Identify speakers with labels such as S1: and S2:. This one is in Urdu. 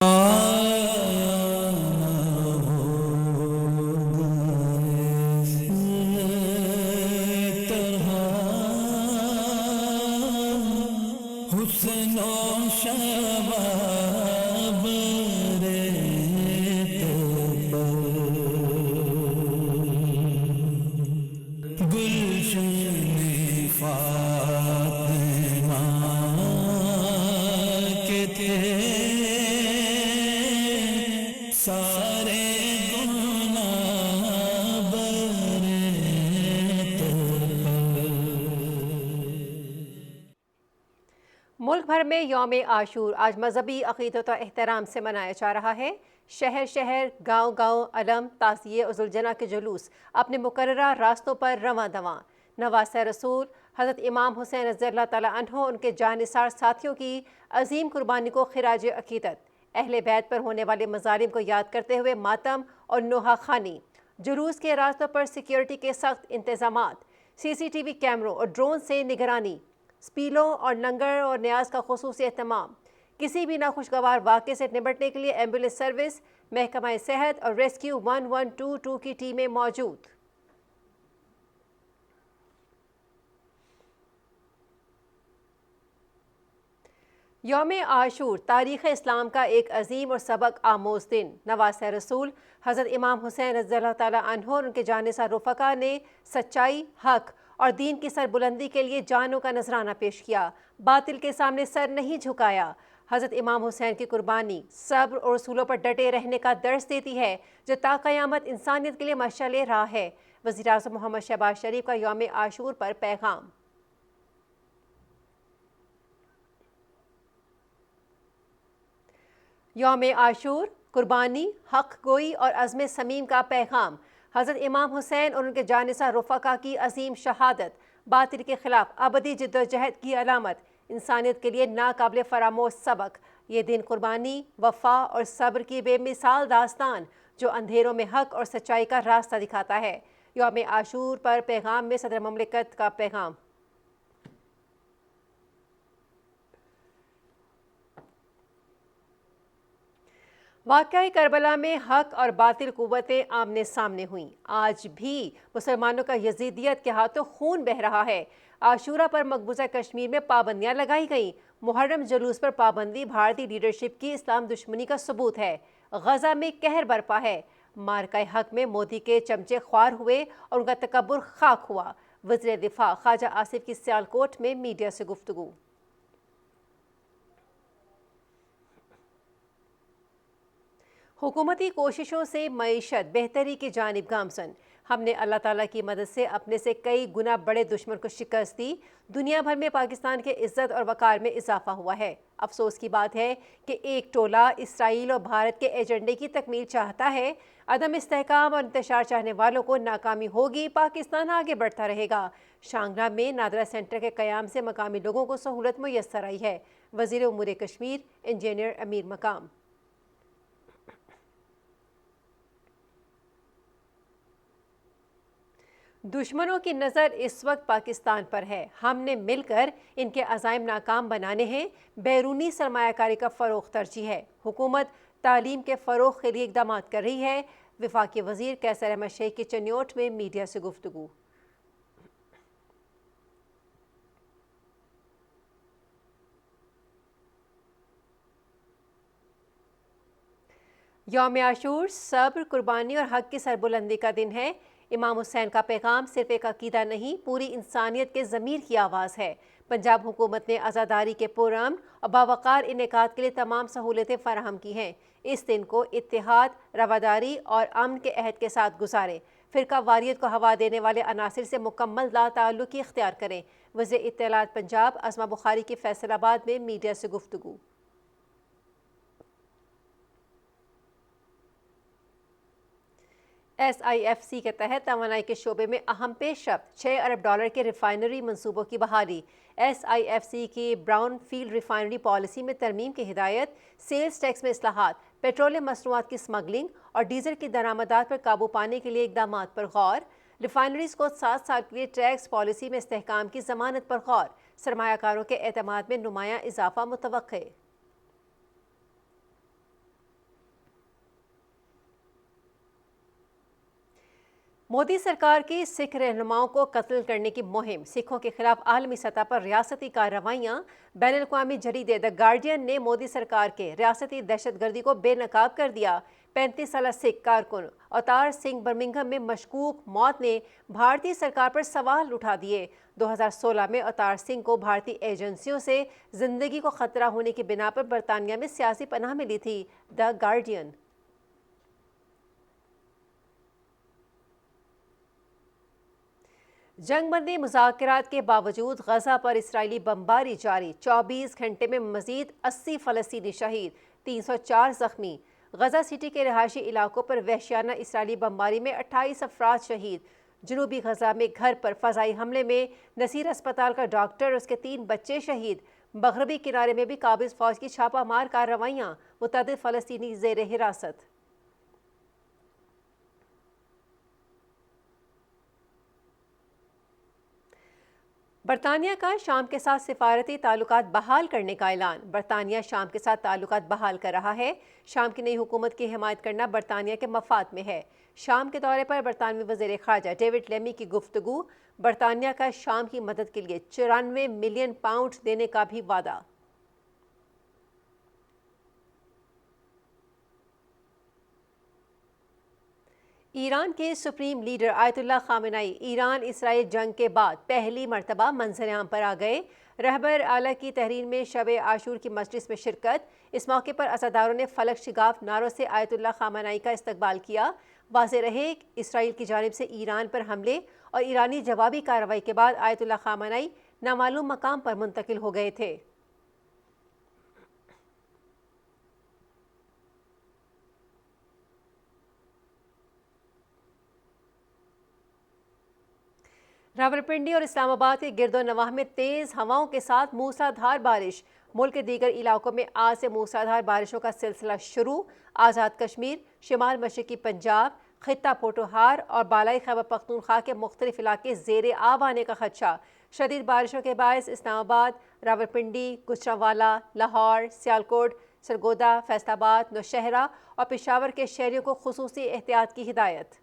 S1: حسن و شباب ریت پر گلشن فاطمہ کے تھے سارے گناہ بریت پر۔
S2: ملک بھر میں یوم عاشور آج مذہبی عقیدت و احترام سے منایا جا رہا ہے۔ شہر شہر، گاؤں گاؤں علم، تعزیے اور ذوالجناح کے جلوس اپنے مقررہ راستوں پر رواں دواں۔ نواسۂ رسول حضرت امام حسین رضی اللہ تعالیٰ عنہ ان کے جانثار ساتھیوں کی عظیم قربانی کو خراج عقیدت، اہل بیت پر ہونے والے مظالم کو یاد کرتے ہوئے ماتم اور نوحہ خوانی۔ جلوس کے راستوں پر سیکیورٹی کے سخت انتظامات، سی سی ٹی وی کیمروں اور ڈرون سے نگرانی، سپیلوں اور لنگر اور نیاز کا خصوصی اہتمام۔ کسی بھی ناخوشگوار واقعے سے نمٹنے کے لیے ایمبولینس سروس، محکمہ صحت اور ریسکیو 1122 کی ٹیمیں موجود۔ یوم عاشور تاریخ اسلام کا ایک عظیم اور سبق آموز دن۔ نواسۂ رسول حضرت امام حسین رضی اللہ تعالیٰ عنہ اور ان کے جانثار رفقا نے سچائی، حق اور دین کی سربلندی کے لیے جانوں کا نذرانہ پیش کیا، باطل کے سامنے سر نہیں جھکایا۔ حضرت امام حسین کی قربانی صبر اور اصولوں پر ڈٹے رہنے کا درس دیتی ہے، جو تا قیامت انسانیت کے لیے مشعل راہ ہے۔ وزیر اعظم محمد شہباز شریف کا یوم عاشور پر پیغام۔ یوم عاشور قربانی، حق گوئی اور عزم صمیم کا پیغام۔ حضرت امام حسین اور ان کے جانثار رفقا کی عظیم شہادت باطل کے خلاف ابدی جدوجہد کی علامت، انسانیت کے لیے ناقابل فراموش سبق۔ یہ دن قربانی، وفا اور صبر کی بے مثال داستان جو اندھیروں میں حق اور سچائی کا راستہ دکھاتا ہے۔ یوم عاشور پر پیغام میں صدر مملکت کا پیغام۔ واقعہ کربلا میں حق اور باطل قوتیں آمنے سامنے ہوئیں۔ آج بھی مسلمانوں کا یزیدیت کے ہاتھوں خون بہہ رہا ہے۔ عاشورہ پر مقبوضہ کشمیر میں پابندیاں لگائی گئیں۔ محرم جلوس پر پابندی بھارتی لیڈرشپ کی اسلام دشمنی کا ثبوت ہے۔ غزہ میں قہر برپا ہے۔ معرکہ حق میں مودی کے چمچے خوار ہوئے اور ان کا تکبر خاک ہوا۔ وزیر دفاع خواجہ آصف کی سیالکوٹ میں میڈیا سے گفتگو۔ حکومتی کوششوں سے معیشت بہتری کی جانب گامزن۔ ہم نے اللہ تعالیٰ کی مدد سے اپنے سے کئی گنا بڑے دشمن کو شکست دی۔ دنیا بھر میں پاکستان کے عزت اور وقار میں اضافہ ہوا ہے۔ افسوس کی بات ہے کہ ایک ٹولہ اسرائیل اور بھارت کے ایجنڈے کی تکمیل چاہتا ہے۔ عدم استحکام اور انتشار چاہنے والوں کو ناکامی ہوگی، پاکستان آگے بڑھتا رہے گا۔ شانگلہ میں نادرا سینٹر کے قیام سے مقامی لوگوں کو سہولت میسر آئی ہے۔ وزیر امور کشمیر انجینئر امیر مقام۔ دشمنوں کی نظر اس وقت پاکستان پر ہے۔ ہم نے مل کر ان کے عزائم ناکام بنانے ہیں۔ بیرونی سرمایہ کاری کا فروغ ترجیح ہے۔ حکومت تعلیم کے فروغ کے لیے اقدامات کر رہی ہے۔ وفاقی وزیر قیصر احمد شیخ کی چنیوٹ میں میڈیا سے گفتگو۔ یوم عاشور صبر، قربانی اور حق کی سربلندی کا دن ہے۔ امام حسین کا پیغام صرف ایک عقیدہ نہیں، پوری انسانیت کے ضمیر کی آواز ہے۔ پنجاب حکومت نے عزاداری کے پرامن اور باوقار انعقاد کے لیے تمام سہولتیں فراہم کی ہیں۔ اس دن کو اتحاد، رواداری اور امن کے عہد کے ساتھ گزاریں۔ فرقہ واریت کو ہوا دینے والے عناصر سے مکمل لا تعلقی اختیار کریں۔ وزیر اطلاعات پنجاب عظمہ بخاری کی فیصل آباد میں میڈیا سے گفتگو۔ ایس آئی ایف سی کے تحت توانائی کے شعبے میں اہم پیش رفت، $6 ارب کے ریفائنری منصوبوں کی بحالی۔ ایس آئی ایف سی کی براؤن فیلڈ ریفائنری پالیسی میں ترمیم کی ہدایت، سیلز ٹیکس میں اصلاحات، پیٹرولیم مصنوعات کی سمگلنگ اور ڈیزل کی درآمدات پر قابو پانے کے لیے اقدامات پر غور۔ ریفائنریز کو 7 سال کے لیے ٹیکس پالیسی میں استحکام کی ضمانت پر غور۔ سرمایہ کاروں کے اعتماد میں نمایاں اضافہ متوقع۔ مودی سرکار کی سکھ رہنماؤں کو قتل کرنے کی مہم، سکھوں کے خلاف عالمی سطح پر ریاستی کارروائیاں۔ بین الاقوامی جریدے دی گارڈین نے مودی سرکار کے ریاستی دہشت گردی کو بے نقاب کر دیا۔ 35 سالہ سکھ کارکن اوتار سنگھ برمنگھم میں مشکوک موت نے بھارتی سرکار پر سوال اٹھا دیے۔ 2016 میں اوتار سنگھ کو بھارتی ایجنسیوں سے زندگی کو خطرہ ہونے کی بنا پر برطانیہ میں سیاسی پناہ ملی تھی۔ دی گارڈین۔ جنگ بندی مذاکرات کے باوجود غزہ پر اسرائیلی بمباری جاری، 24 گھنٹے میں مزید 80 فلسطینی شہید، 304 زخمی۔ غزہ سٹی کے رہائشی علاقوں پر وحشیانہ اسرائیلی بمباری میں 28 افراد شہید۔ جنوبی غزہ میں گھر پر فضائی حملے میں نصیر اسپتال کا ڈاکٹر اور اس کے 3 بچے شہید۔ مغربی کنارے میں بھی قابض فوج کی چھاپہ مار کارروائیاں، متعدد فلسطینی زیر حراست۔ برطانیہ کا شام کے ساتھ سفارتی تعلقات بحال کرنے کا اعلان۔ برطانیہ شام کے ساتھ تعلقات بحال کر رہا ہے۔ شام کی نئی حکومت کی حمایت کرنا برطانیہ کے مفاد میں ہے۔ شام کے دورے پر برطانوی وزیر خارجہ ڈیوڈ لیمی کی گفتگو۔ برطانیہ کا شام کی مدد کے لیے 94 ملین پاؤنڈ دینے کا بھی وعدہ۔ ایران کے سپریم لیڈر آیت اللہ خامنئی ایران اسرائیل جنگ کے بعد پہلی مرتبہ منظر عام پر آ گئے۔ رہبر اعلیٰ کی تحریر میں شب عاشور کی مجلس میں شرکت۔ اس موقع پر عزاداروں نے فلک شگاف نعروں سے آیت اللہ خامنئی کا استقبال کیا۔ واضح رہے اسرائیل کی جانب سے ایران پر حملے اور ایرانی جوابی کارروائی کے بعد آیت اللہ خامنئی نامعلوم مقام پر منتقل ہو گئے تھے۔ راولپنڈی اور اسلام آباد کے گرد و نواح میں تیز ہواؤں کے ساتھ موسلادھار بارش۔ ملک کے دیگر علاقوں میں آج سے موسلادھار بارشوں کا سلسلہ شروع۔ آزاد کشمیر، شمال مشرقی پنجاب، خطہ پوٹوہار اور بالائی خیبر پختونخوا کے مختلف علاقے زیر آب آنے کا خدشہ۔ شدید بارشوں کے باعث اسلام آباد، راولپنڈی، گجرانوالہ، لاہور، سیالکوٹ، سرگودا، فیصل آباد، نوشہرہ اور پشاور کے شہریوں کو خصوصی احتیاط کی ہدایت۔